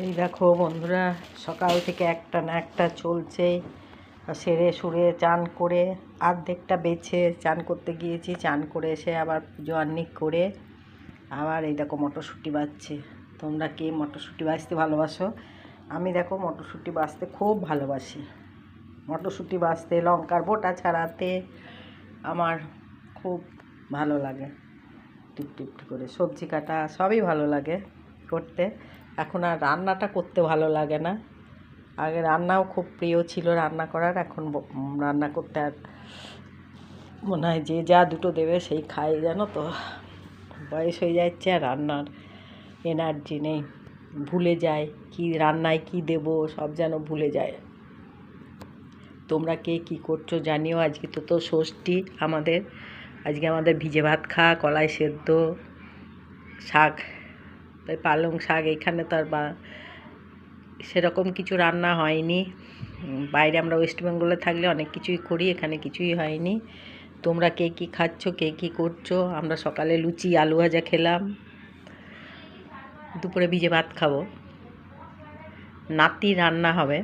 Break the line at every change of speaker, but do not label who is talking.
এই দেখো বন্ধুরা, সকাল থেকে একটা না একটা চলছেই। সেরে সুরে চান করে অর্ধেকটা বেছে চান করতে গিয়েছি, চান করে এসে আবার পুজো আহ্নিক করে আবার এই দেখো মটরশুঁটি বাজছে। তোমরা কে মটরশুঁটি বাজতে ভালোবাসো? আমি দেখো মটরশুঁটি বাজতে খুব ভালোবাসি। মটরশুঁটি বাজতে, লঙ্কার বোটা ছাড়াতে আমার খুব ভালো লাগে। টিপ টিপ করে সবজি কাটা সবই ভালো লাগে করতে। এখন আর রান্নাটা করতে ভালো লাগে না। আগে রান্নাও খুব প্রিয় ছিল রান্না করার, এখন রান্না করতে আর মনে হয় যে যা দুটো দেবে সেই খাই, জানো তো। বয়স হয়ে যাচ্ছে আর রান্নার এনার্জি নেই, ভুলে যায় কি রান্নায় কি দেব সব যেন ভুলে যায়। তোমরা কে কী করছো জানিও। আজকে তো ষষ্ঠী আমাদের, আজকে আমাদের ভিজে ভাত খাওয়া, কলাই সেদ্ধ, শাক, তাই পালং শাক। এখানে তো আর সেরকম কিছু রান্না হয়নি। বাইরে আমরা ওয়েস্ট বেঙ্গলে থাকলে অনেক কিছুই করি, এখানে কিছুই হয়নি। তোমরা কে কী খাচ্ছ, কে কী করছো? আমরা সকালে লুচি আলু ভাজা খেলাম, দুপুরে ভিজে ভাত খাবো, নাতি রান্না হবে।